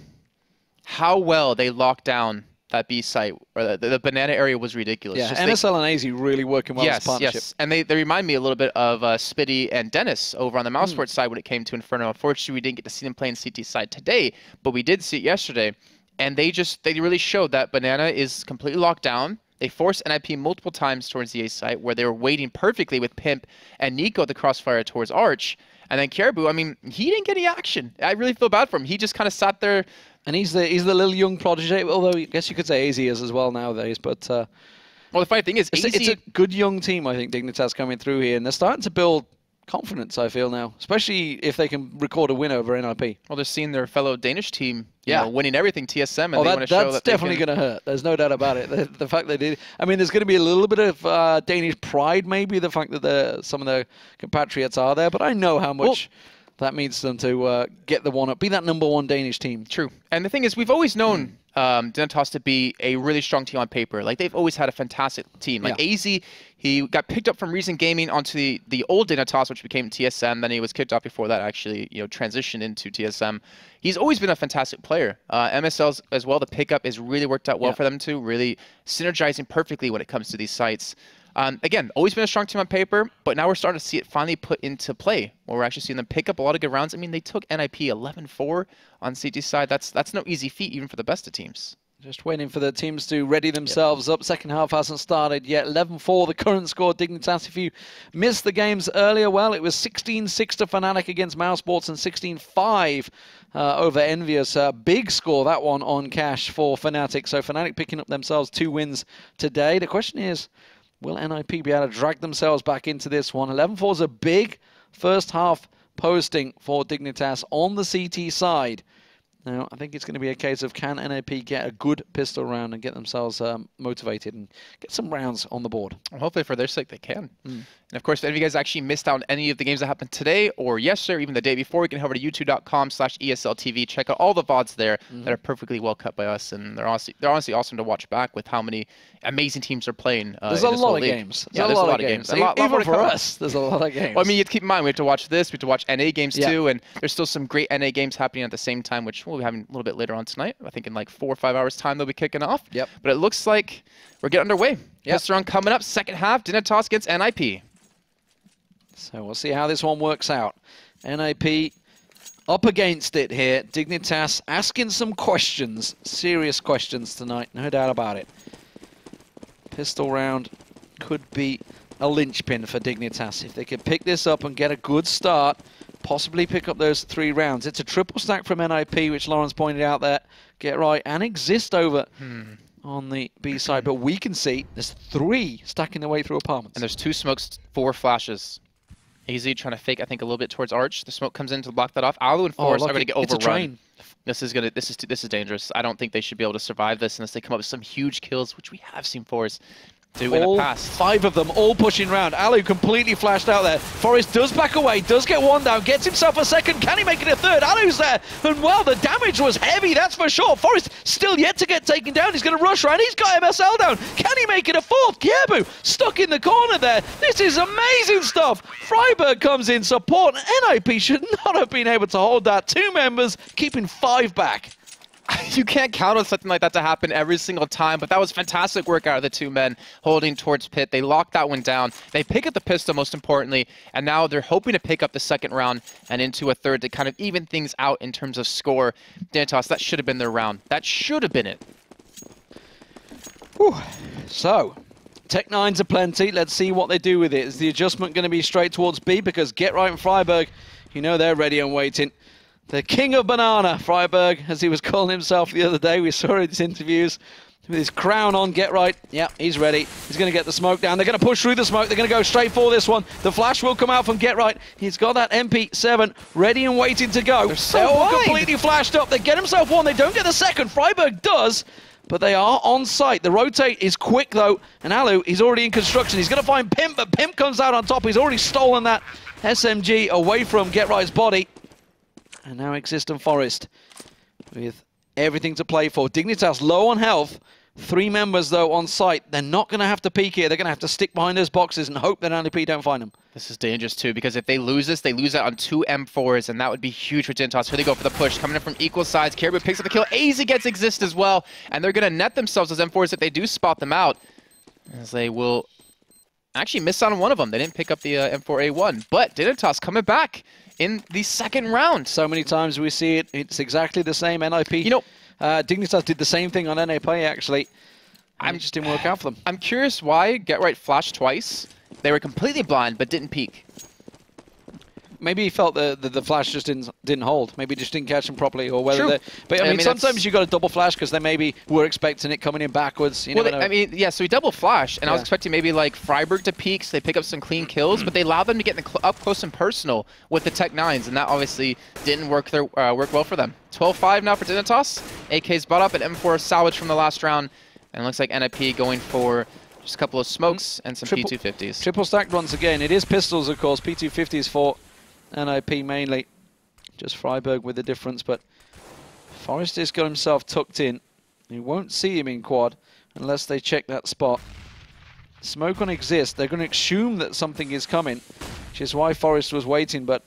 how well they locked down that B site, or the banana area, was ridiculous. Yeah, MSL and AZ really working well as a partnership. Yes, and they remind me a little bit of Spitty and Dennis over on the Mouseport side when it came to Inferno. Unfortunately, we didn't get to see them play in CT side today, but we did see it yesterday. And they really showed that banana is completely locked down. They forced NIP multiple times towards the A site, where they were waiting perfectly with Pimp and Nico at the crossfire towards Arch. And then Caribou, I mean, he didn't get any action. I really feel bad for him. He just kind of sat there. And he's the little young protege, although I guess you could say AZ is as well nowadays. But well, the funny thing is, it's a good young team, I think, Dignitas coming through here. And they're starting to build confidence, I feel now, especially if they can record a win over NIP. Well, they're seeing their fellow Danish team, you know, winning everything, TSM, and they want to show that that's definitely going to hurt. There's no doubt about it. The fact they did. I mean, there's going to be a little bit of Danish pride, maybe, the fact that some of their compatriots are there, but I know how much that means to them to get the one up, be that #1 Danish team. True. And the thing is, we've always known Dignitas to be a really strong team on paper. Like, they've always had a fantastic team. Like, AZ, he got picked up from Reason Gaming onto the old Dignitas, which became TSM. Then he was kicked off before that, actually, transitioned into TSM. He's always been a fantastic player. MSL's as well, the pickup has really worked out well for them too, really synergizing perfectly when it comes to these sites. Again, always been a strong team on paper, but now we're starting to see it finally put into play, where we're actually seeing them pick up a lot of good rounds. I mean, they took NIP 11-4 on CT side. That's no easy feat, even for the best of teams. Just waiting for the teams to ready themselves up. Second half hasn't started yet. 11-4, the current score. Dignitas, if you missed the games earlier, well, it was 16-6 to Fnatic against Mousesports and 16-5 over Envious. Big score, that one, on cash for Fnatic. So Fnatic picking up themselves 2 wins today. The question is, will NIP be able to drag themselves back into this one? 11-4 is a big first half posting for Dignitas on the CT side. Now, I think it's going to be a case of, can NAP get a good pistol round and get themselves motivated and get some rounds on the board? Well, hopefully for their sake they can. And of course, if any of you guys actually missed out on any of the games that happened today or yesterday or even the day before, you can head over to youtube.com/ESLTV. Check out all the VODs there that are perfectly well cut by us, and they're honestly awesome to watch back with how many amazing teams are playing. There's a lot of games. There's a lot of games. Even for us, there's a lot of games. Well, I mean, you have to keep in mind, we have to watch this, we have to watch NA games too, and there's still some great NA games happening at the same time, which we'll be having a little bit later on tonight. I think in like 4 or 5 hours time they'll be kicking off. But it looks like we're getting underway. Pistol round coming up, second half, Dignitas against NIP. So we'll see how this one works out. NIP up against it here. Dignitas asking some questions, serious questions tonight, no doubt about it. Pistol round could be a linchpin for Dignitas. If they could pick this up and get a good start, possibly pick up those 3 rounds. It's a triple stack from NIP, which Lawrence pointed out there. Get right and exist over on the B side, but we can see there's 3 stacking their way through apartments. And there's 2 smokes, 4 flashes. Easy trying to fake, I think, a little bit towards Arch. The smoke comes in to block that off. Alu and Forest are going to get overrun. It's a train. This is dangerous. I don't think they should be able to survive this unless they come up with some huge kills, which we have seen Forest do in the past. 5 of them all pushing round. Alu completely flashed out there. Forest does back away, does get 1 down, gets himself a second. Can he make it a third? Alu's there, and well, the damage was heavy, that's for sure. Forest still yet to get taken down. He's going to rush around. He's got MSL down. Can he make it a 4th? Kiebu stuck in the corner there. This is amazing stuff. Freiburg comes in support. NIP should not have been able to hold that. 2 members keeping 5 back. You can't count on something like that to happen every single time, but that was fantastic work out of the 2 men holding towards pit. They locked that one down. They pick up the pistol, most importantly, and now they're hoping to pick up the 2nd round and into a 3rd to kind of even things out in terms of score. Dignitas, that should have been their round. That should have been it. Whew. So, Tech 9s are plenty. Let's see what they do with it. Is the adjustment going to be straight towards B? Because Get Right and Freiburg, you know they're ready and waiting. The king of banana, Freiburg, as he was calling himself the other day. We saw in his interviews with his crown on. Get Right. Yeah, he's ready. He's going to get the smoke down. They're going to push through the smoke. They're going to go straight for this one. The flash will come out from Get Right. He's got that MP7 ready and waiting to go. They're all completely flashed up. They get himself 1. They don't get the 2nd. Freiburg does, but they are on site. The rotate is quick, though. And Alu, he's already in construction. He's going to find Pimp, but Pimp comes out on top. He's already stolen that SMG away from Get Right's body. And now Exist and Forest with everything to play for. Dignitas low on health. 3 members, though, on site. They're not going to have to peek here. They're going to have to stick behind those boxes and hope that NLP don't find them. This is dangerous, too, because if they lose this, they lose that on 2 M4s, and that would be huge for Dignitas. Here they go for the push. Coming in from equal sides. Caribou picks up the kill. AZ gets Exist as well, and they're going to net themselves as M4s if they do spot them out, as they will actually miss out on one of them. They didn't pick up the M4A1, but Dignitas coming back in the 2nd round. So many times we see it. It's exactly the same. NIP. You know, Dignitas did the same thing on NAP, actually. It just didn't work out for them. I'm curious why Get Right flashed twice. They were completely blind, but didn't peek. Maybe he felt the flash just didn't hold. Maybe just didn't catch him properly, or whether. True. But I mean, sometimes you got a double flash because they maybe were expecting it coming in backwards. You I mean, yeah. So he double flashed, and I was expecting maybe like Freiburg to peek, so they pick up some clean kills, but they allowed them to get up close and personal with the Tech 9s, and that obviously didn't work well for them. 12-5 now for Dignitas. AK's bought up, an M4 salvage from the last round, and it looks like NIP going for just a couple of smokes and some P250s. Triple stacked once again. It is pistols, of course. P250s for NIP mainly. Just Freiburg with the difference, but Forrest has got himself tucked in. You won't see him in quad unless they check that spot. Smoke on Exist. They're going to assume that something is coming, which is why Forrest was waiting, but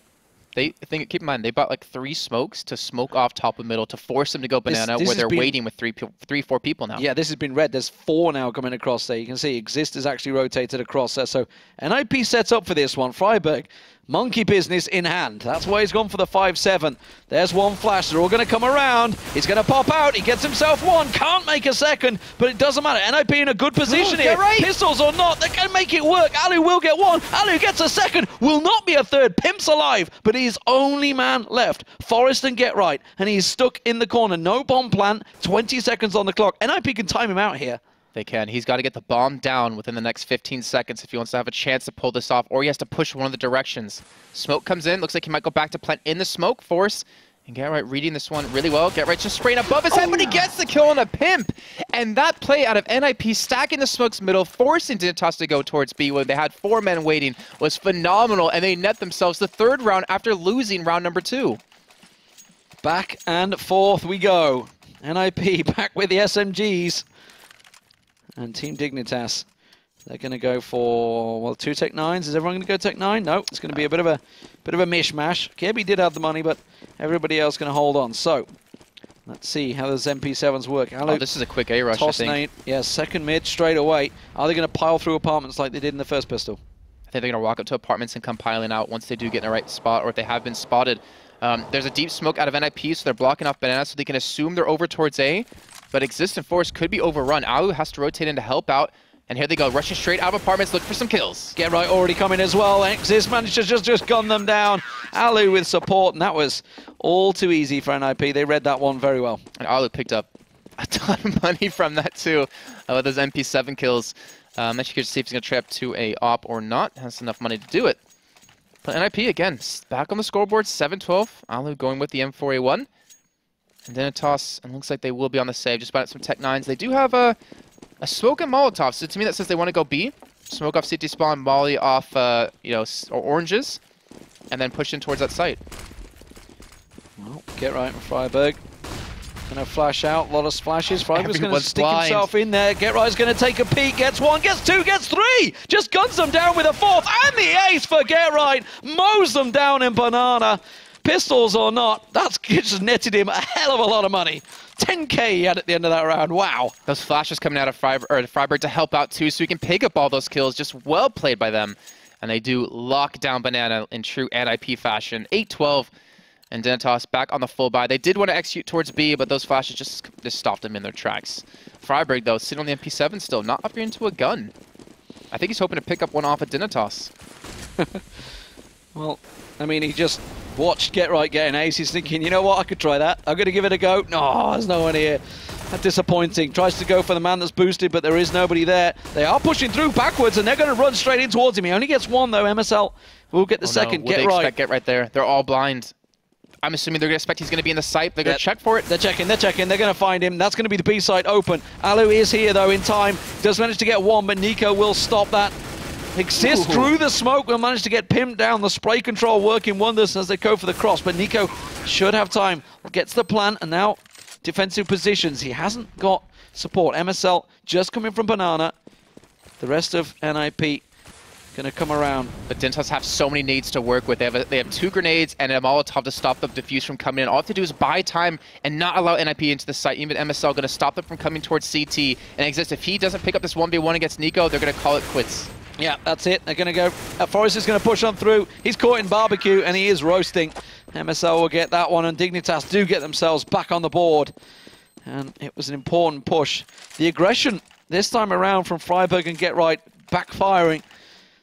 Keep in mind, they bought like 3 smokes to smoke off top of middle to force them to go banana, where they're waiting with 4 people now. Yeah, this has been red. There's 4 now coming across there. You can see Exist is actually rotated across there. So NIP sets up for this one. Freiburg, monkey business in hand. That's why he's gone for the 5-7. There's one flash. They're all going to come around. He's going to pop out. He gets himself one. Can't make a second, but it doesn't matter. NIP in a good position here. Right. Pistols or not, they can make it work. Alu will get one. Alu gets a second. Will not be a third. Pimp's alive, but he's only man left. Forrest and Get Right, and he's stuck in the corner. No bomb plant. 20 seconds on the clock. NIP can time him out here. They can. He's got to get the bomb down within the next 15 seconds if he wants to have a chance to pull this off, or he has to push one of the directions. Smoke comes in. Looks like he might go back to plant in the smoke. Force and Get Right reading this one really well. Get Right just spraying above his head, but he gets the kill on a Pimp. And that play out of NIP stacking the smokes middle, forcing Dignitas to go towards B when they had 4 men waiting was phenomenal, and they net themselves the 3rd round after losing round number 2. Back and forth we go. NIP back with the SMGs. And Team Dignitas, they're going to go for, well, 2 Tech 9s. Is everyone going to go Tech 9? No, it's going to be a bit of a mishmash. Kirby did have the money, but everybody else going to hold on. So let's see how those MP7s work. Oh, this is a quick A rush, I think. Yeah, second mid straight away. Are they going to pile through apartments like they did in the first pistol? I think they're going to walk up to apartments and come piling out once they do get in the right spot, or if they have been spotted. There's a deep smoke out of NIP, so they're blocking off Banana, so they can assume they're over towards A. But Exist and Force could be overrun. Alu has to rotate in to help out. And here they go, rushing straight out of apartments, look for some kills. Get Right already coming as well. Exist managed to just gun them down. Alu with support, and that was all too easy for NIP. They read that one very well. And Alu picked up a ton of money from that too, with those MP7 kills. Actually curious to see if he's going to trap to a op or not. Has enough money to do it. But NIP, again, back on the scoreboard, 7-12. Alu going with the M4A1. And then a toss, and looks like they will be on the save. Just about some Tech 9s. They do have a smoke and Molotov, so to me that says they want to go B. Smoke off CT spawn, molly off, or oranges, and then push in towards that site. Well, Get Right from Freiburg. Gonna flash out, a lot of splashes. Freiburg's gonna stick himself in there. Get Right's gonna take a peek, gets 1, gets 2, gets 3! Just guns them down with a 4th, and the ace for Get Right! Mows them down in Banana. Pistols or not, that's just netted him a hell of a lot of money. 10K he had at the end of that round, wow. Those flashes coming out of Freiburg to help out too, so he can pick up all those kills, just well played by them. And they do lock down Banana in true NIP fashion. 8-12, and Dignitas back on the full buy. They did want to execute towards B, but those flashes just stopped them in their tracks. Freiburg, though, sitting on the MP7 still, not up into a gun. I think he's hoping to pick up one off at Dignitas. Well, I mean, he just watched Get Right get an ace. He's thinking, you know what, I could try that. I'm going to give it a go. No, there's no one here. That's disappointing. Tries to go for the man that's boosted, but there is nobody there. They are pushing through backwards, and they're going to run straight in towards him. He only gets 1, though. MSL will get the second. No. Get Right. Get Right there. They're all blind. I'm assuming they're going to expect he's going to be in the site. They're going to check for it. They're checking. They're going to find him. That's going to be the B site open. Alu is here, though, in time. Does manage to get 1, but Nico will stop that. Exist through the smoke, will manage to get pimped down. The spray control working wonders as they go for the cross, but Nico should have time. Gets the plant, and now defensive positions. He hasn't got support. MSL just coming from Banana. The rest of NIP going to come around. But Dignitas have so many nades to work with. They have 2 grenades and a Molotov to stop the defuse from coming in. All they have to do is buy time and not allow NIP into the site. Even MSL going to stop them from coming towards CT. And Exist, if he doesn't pick up this 1v1 against Nico, they're going to call it quits. Yeah, that's it. They're going to go. Forrest is going to push on through. He's caught in barbecue, and he is roasting. MSL will get that one, and Dignitas do get themselves back on the board. And it was an important push. The aggression this time around from Freiburg and Get Right backfiring.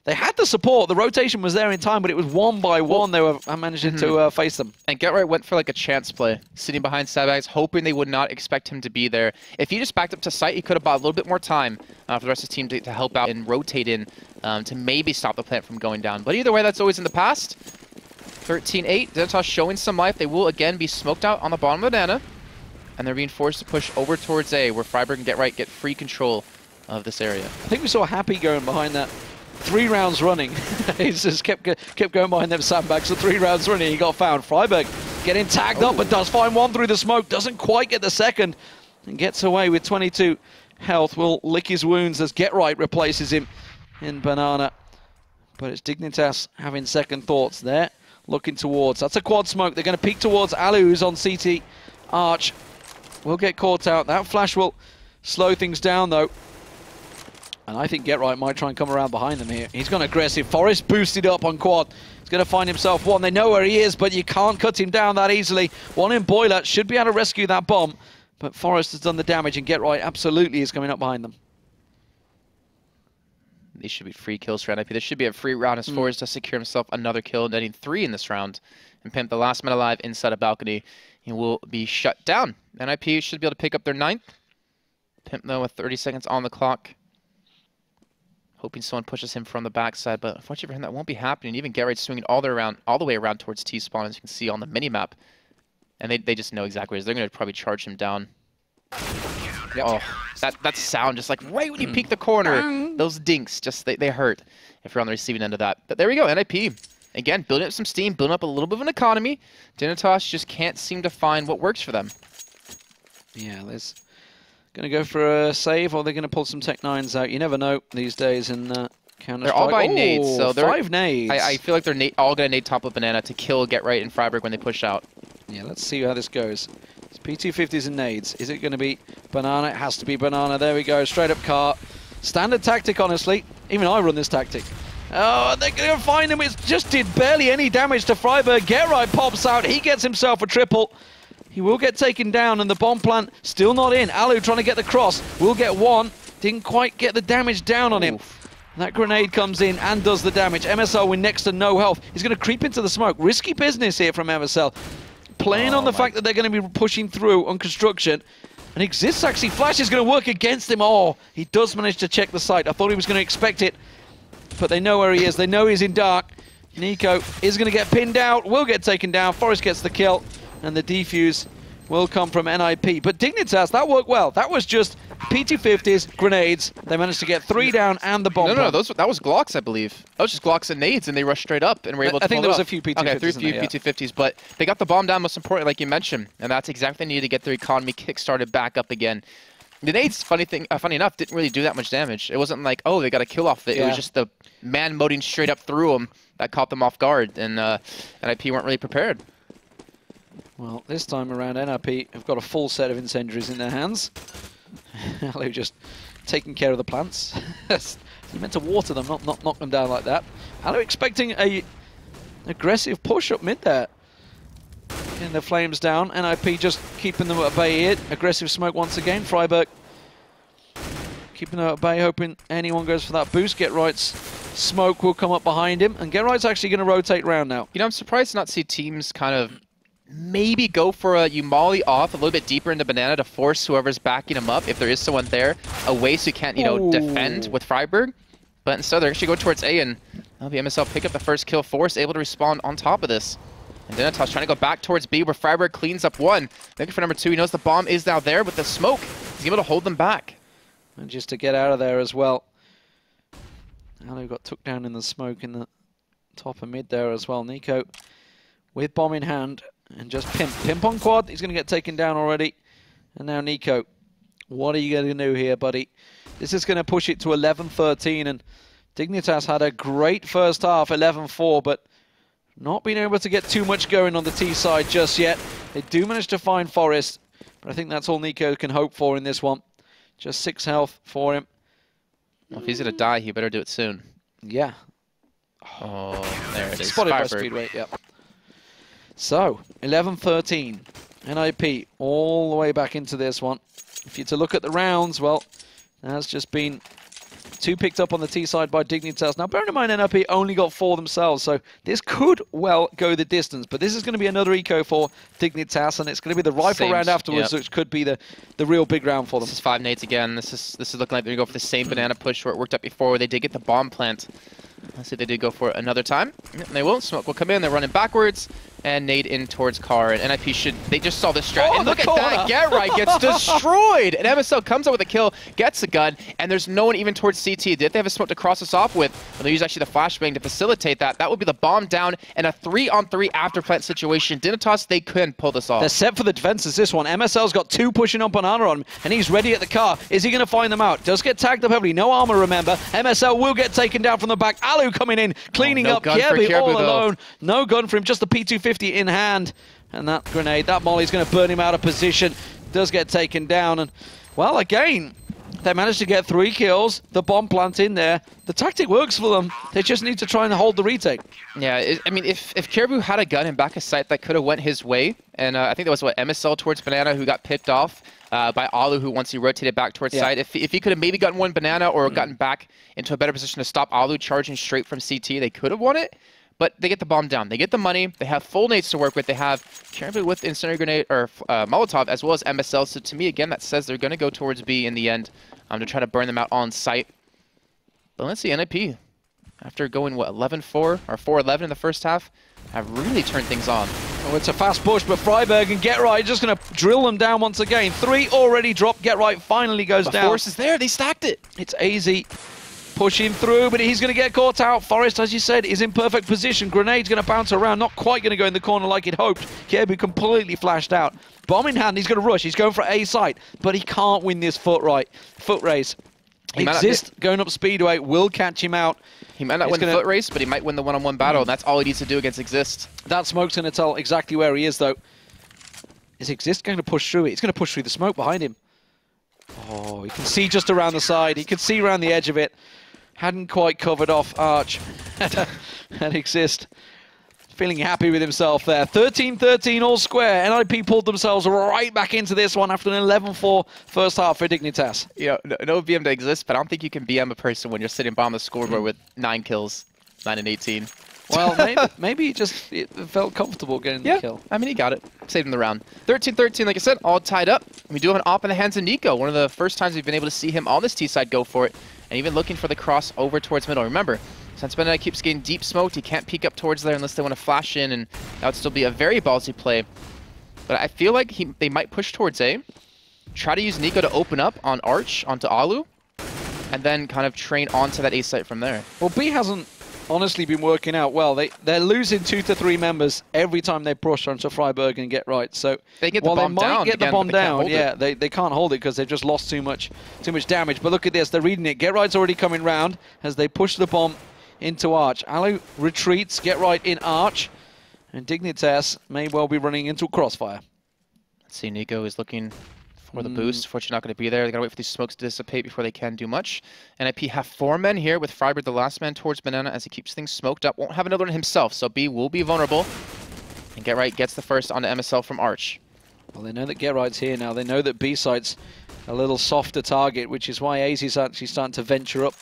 They had the support. The rotation was there in time, but it was 1 by 1 they were managing to face them. And Get Right went for like a chance play, sitting behind sandbags, hoping they would not expect him to be there. If he just backed up to site, he could have bought a little bit more time for the rest of the team to help out and rotate in to maybe stop the plant from going down. But either way, that's always in the past. 13-8, Dignitas showing some life. They will again be smoked out on the bottom of Banana, and they're being forced to push over towards A, where Freiburg and Get Right get free control of this area. I think we saw Happy going behind that. 3 rounds running. He's just kept going behind them sandbags. So 3 rounds running, he got found. Freiburg getting tagged up, but does find 1 through the smoke. Doesn't quite get the second, and gets away with 22 health. Will lick his wounds as Get Right replaces him in Banana. But it's Dignitas having second thoughts there. looking towards. That's a quad smoke. They're going to peek towards Alu, who's on CT. Arch will get caught out. That flash will slow things down, though. And I think Get Right might try and come around behind them here. He's gone aggressive. Forest boosted up on quad. He's going to find himself one. They know where he is, but you can't cut him down that easily. One in Boiler should be able to rescue that bomb. But Forest has done the damage, and Get Right absolutely is coming up behind them. These should be free kills for NIP. This should be a free round as Forest to secure himself another kill, netting 3 in this round. And Pimp, the last man alive inside a balcony, he will be shut down. NIP should be able to pick up their 9th. Pimp, though, with 30 seconds on the clock. Hoping someone pushes him from the backside, but unfortunately for him, that won't be happening. Even Get Right swinging all the way around towards T-spawn, as you can see on the mini-map. And they just know exactly where he is. They're going to probably charge him down. Yep. Oh, that sound, just like right when you peek the corner, those dinks, just they hurt if you're on the receiving end of that. But there we go, NIP. Again, building up some steam, building up a little bit of an economy. Dignitas just can't seem to find what works for them. Yeah, there's going to go for a save, or they're going to pull some Tech 9s out. You never know these days in Counter-Strike. They're all by nades, so they're 5 nades. I feel like they're all going to nade top of Banana to kill Get Right and Freiburg when they push out. Yeah, let's see how this goes. It's P250s and nades. Is it going to be Banana? It has to be Banana. There we go, straight up cart. Standard tactic, honestly. Even I run this tactic. Oh, they're going to find him. It just did barely any damage to Freiburg. Get Right pops out. He gets himself a triple. He will get taken down, and the bomb plant still not in. Alu trying to get the cross. Will get one. Didn't quite get the damage down on him. That grenade comes in and does the damage. MSL with next to no health. He's going to creep into the smoke. Risky business here from MSL. Playing on the fact that they're going to be pushing through on construction. And Exists actually. Flash is going to work against him. Oh, he does manage to check the site. I thought he was going to expect it. But they know where he is. They know he's in dark. Nico is going to get pinned out. Will get taken down. Forest gets the kill. And the defuse will come from NIP. But Dignitas, that worked well. That was just P250s, grenades. They managed to get 3 down and the bomb. No, that was Glocks, I believe. That was just Glocks and nades, and they rushed straight up and were able to I think there was a few P250s. Okay, 3 P250s, but they got the bomb down, most important, like you mentioned. And that's exactly what they needed to get their economy kick-started back up again. The nades, funny enough, didn't really do that much damage. It wasn't like, oh, they got a kill off it. It was just the man moding straight up through them that caught them off guard, and NIP weren't really prepared. Well, this time around, NIP have got a full set of incendiaries in their hands. Alu just taking care of the plants. He meant to water them, not knock them down like that. Alu expecting a aggressive push up mid there. Getting the flames down. NIP just keeping them at bay here. Aggressive smoke once again. Freiburg keeping them at bay, hoping anyone goes for that boost. Get Right's smoke will come up behind him, and Get Right's actually going to rotate round now. You know, I'm surprised to not see teams kind of maybe go for a molly off a little bit deeper into Banana to force whoever's backing him up, if there is someone there, away so you can't, defend with Freiburg. But instead, they're actually going towards A, and that'll be MSL pick up the first kill. Force able to respond on top of this. And Dignitas trying to go back towards B, where Freiburg cleans up 1. Looking for number 2. He knows the bomb is now there with the smoke. He's able to hold them back. And just to get out of there as well. Alu got took down in the smoke in the top of mid there as well. Nico with bomb in hand. And just Pimp on quad. He's going to get taken down already. And now Nico. What are you going to do here, buddy? This is going to push it to 11-13. And Dignitas had a great first half, 11-4. But not being able to get too much going on the T side just yet. They do manage to find Forest. But I think that's all Nico can hope for in this one. Just 6 health for him. Well, if he's going to die, he better do it soon. Yeah. Oh, there it is. Spotted by Speedway, yep. So, 11-13. NIP all the way back into this one. If you're to look at the rounds, well, that's just been 2 picked up on the T side by Dignitas. Now, bearing in mind, NIP only got 4 themselves, so this could well go the distance. But this is going to be another eco for Dignitas, and it's going to be the rifle round afterwards, which could be the real big round for them. This is 5 nades again. This is looking like they're going to go for the same Banana push where it worked out before, where they did get the bomb plant. Let's see if they did go for it another time. They will. Smoke will come in. They're running backwards. And nade in towards Car, and NIP should, they just saw the strat, Oh, and look at that, Get Right gets destroyed! And MSL comes up with a kill, gets a gun, and there's no one even towards CT. Did they have a smoke to cross us off with? Well, they use actually the flashbang to facilitate that. That would be the bomb down, and a 3-on-3 after plant situation. Dignitas, they couldn't pull this off. They're set for the defenses, this one. MSL's got 2 pushing up on Ana on him, and he's ready at the car. Is he going to find them out? Does get tagged up heavily, no armor, remember. MSL will get taken down from the back. Alu coming in, cleaning up. Kjerby all alone. No gun for him, just the P250 in hand. And that grenade, that molly's going to burn him out of position. Does get taken down. And, well, again, they managed to get 3 kills. The bomb plant in there. The tactic works for them. They just need to try and hold the retake. Yeah, I mean, if Kjerby had a gun in back of sight, that could have went his way. And I think that was, what, MSL towards Banana, who got picked off by Alu, who once he rotated back towards side. If he could have maybe gotten one Banana or gotten back into a better position to stop Alu charging straight from CT, they could have won it. But they get the bomb down. They get the money. They have full nades to work with. They have Kjerby with incendiary grenade or Molotov, as well as MSL. So to me, again, that says they're going to go towards B in the end to try to burn them out on site. But let's see, NIP, after going, what, 11-4 or 4-11 in the first half, have really turned things on. Oh, it's a fast push, but Freiberg and Get Right just going to drill them down once again. 3 already dropped. Get Right finally goes down. Force is there. They stacked it. It's easy. Pushing through, but he's going to get caught out. Forrest, as you said, is in perfect position. Grenade's going to bounce around, not quite going to go in the corner like he'd hoped. Kjerby completely flashed out. Bomb in hand, he's going to rush. He's going for A site, but he can't win this foot race. Exist going up Speedway will catch him out. He might not win the foot race, but he might win the one-on-one battle, and that's all he needs to do against Exist. That smoke's going to tell exactly where he is, though. Is Exist going to push through it? He's going to push through the smoke behind him. Oh, he can see just around the side. He can see around the edge of it. Hadn't quite covered off Arch and Exist. Feeling happy with himself there. 13-13 all square. NIP pulled themselves right back into this one after an 11-4 first half for Dignitas. You know, no BM to Exist, but I don't think you can BM a person when you're sitting bottom of the scoreboard with 9 kills, 9 and 18. Well, maybe it felt comfortable getting the kill. I mean, he got it. Saved him the round. 13-13, like I said, all tied up. We do have an op in the hands of Nico. One of the first times we've been able to see him on this T side go for it. And even looking for the cross over towards middle. Remember, since Banana keeps getting deep smoked, he can't peek up towards there unless they want to flash in, and that would still be a very ballsy play. But I feel like they might push towards A, try to use Nico to open up on Arch, onto Alu, and then kind of train onto that A site from there. Well, B hasn't honestly been working out well. They're losing 2 to 3 members every time they push onto Freiberg and Get Right. So they get the bomb down. They might get the bomb down. Yeah, they can't hold it because they've just lost too much damage. But look at this, they're reading it. Get Right's already coming round as they push the bomb into Arch. Alu retreats, Get Right in Arch, and Dignitas may well be running into Crossfire. Let's see, Nico is looking for the boost. Fortunately, not going to be there. They got to wait for these smokes to dissipate before they can do much. NIP have 4 men here with Freiberg, the last man, towards Banana as he keeps things smoked up. Won't have another one himself, so B will be vulnerable. And Get Right gets the first onto MSL from Arch. Well, they know that Get Right's here now. They know that B site's a little softer target, which is why AZ is actually starting to venture up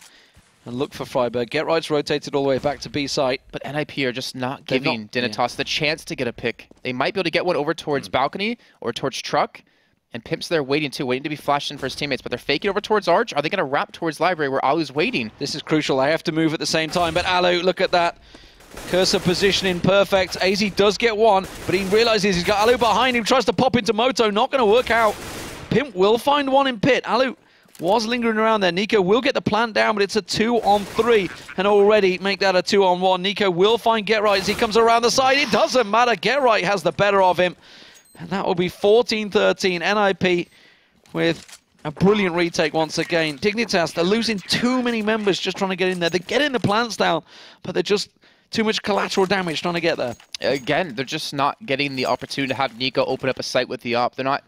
and look for Freiberg. Get Right's rotated all the way back to B site. But NIP are just not giving Dignitas the chance to get a pick. They might be able to get one over towards Balcony or towards Truck. And Pimp's there waiting to be flashed in for his teammates, but they're faking over towards Arch. Are they going to wrap towards Library where Alu's waiting? This is crucial. They have to move at the same time, but Alu, look at that. Cursor positioning perfect. AZ does get one, but he realizes he's got Alu behind him, tries to pop into Moto, not going to work out. Pimp will find one in pit. Alu was lingering around there. Nico will get the plant down, but it's a 2-on-3, and already make that a 2-on-1. Nico will find Get Right as he comes around the side. It doesn't matter. Get Right has the better of him. And that will be 14-13. NIP with a brilliant retake once again. Dignitas, they're losing too many members just trying to get in there. They're getting the plants down, but they're just too much collateral damage trying to get there. Again, they're just not getting the opportunity to have Nico open up a site with the op. They're not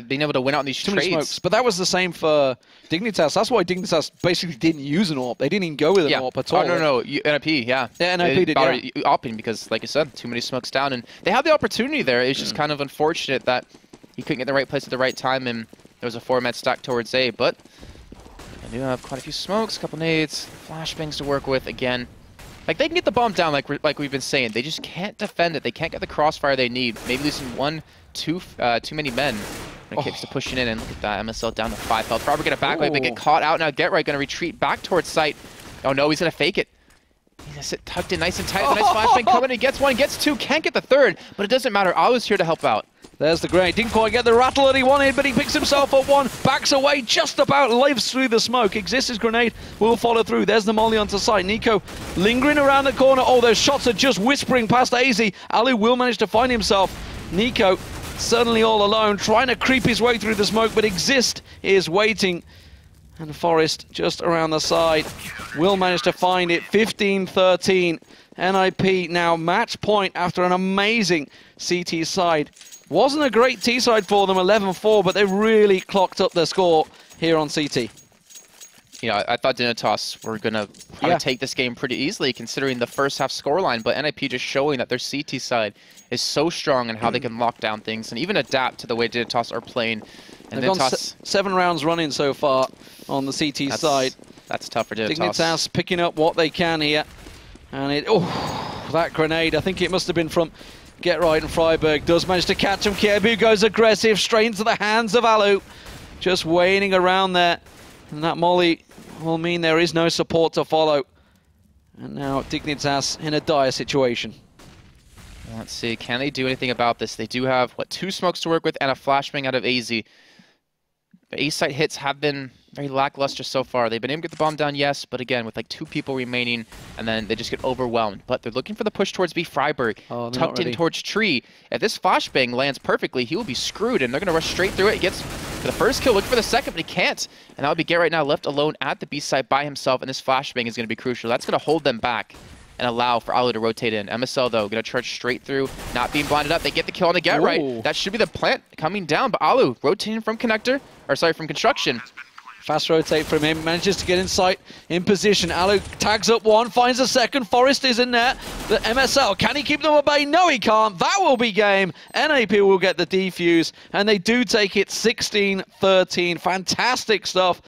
being able to win out in these trades. Smokes. But that was the same for Dignitas. That's why Dignitas basically didn't use an AWP. They didn't even go with an AWP at all. Oh, no, NIP, yeah. Yeah, NIP did, AWPing because, like I said, too many smokes down. And they had the opportunity there. It's just kind of unfortunate that he couldn't get the right place at the right time, and there was a 4-man stack towards A. But they do have quite a few smokes, a couple nades, flashbangs to work with again. Like, they can get the bomb down like we've been saying. They just can't defend it. They can't get the crossfire they need. Maybe losing too many men. When it kicks to pushing in, and look at that, MSL down to 5 health. Probably going to back away, but get caught out now. Get Right, going to retreat back towards site. Oh no, he's going to fake it. Yes, it tucked in nice and tight. Nice flashbang coming. He gets one, gets two, can't get the third, but it doesn't matter. Alu's here to help out. There's the grenade. Didn't quite get the rattle that he wanted, but he picks himself up one, backs away, just about lives through the smoke. Exist's grenade will follow through. There's the molly onto site. Nico lingering around the corner. Oh, those shots are just whispering past AZ. Alu will manage to find himself. Nico suddenly all alone, trying to creep his way through the smoke, but Exist is waiting. And Forest just around the side will manage to find it. 15-13. NIP now match point after an amazing CT side. Wasn't a great T side for them, 11-4, but they really clocked up their score here on CT. You know, I thought Dignitas were going to probably take this game pretty easily considering the first half scoreline, but NIP just showing that their CT side is so strong in how they can lock down things and even adapt to the way Dignitas are playing. And they've gone 7 rounds running so far on the CT side. That's tough for Dignitas. Dignitas picking up what they can here. And that grenade, I think it must have been from Get Right, and Freiburg does manage to catch him. Kiebu goes aggressive, straight into the hands of Alu. Just waiting around there. And that molly will mean there is no support to follow. And now Dignitas in a dire situation. Let's see, can they do anything about this? They do have, what, 2 smokes to work with and a flashbang out of AZ. The A-site hits have been very lackluster so far. They've been able to get the bomb down, yes, but again, with like 2 people remaining, and then they just get overwhelmed. But they're looking for the push towards B. Freiburg, tucked in towards Tree. If this flashbang lands perfectly, he will be screwed, and they're going to rush straight through it. He gets for the first kill, looking for the second, but he can't. And that would be Get Right now left alone at the B side by himself, and this flashbang is going to be crucial. That's going to hold them back and allow for Alu to rotate in. MSL, though, going to charge straight through, not being blinded up. They get the kill on the Get Right. That should be the plant coming down, but Alu rotating from connector, or sorry, from construction. Fast rotate from him, manages to get in sight, in position. Alu tags up one, finds a second. Forest is in there. The MSL, can he keep them at bay? No, he can't. That will be game. NAP will get the defuse, and they do take it 16-13. Fantastic stuff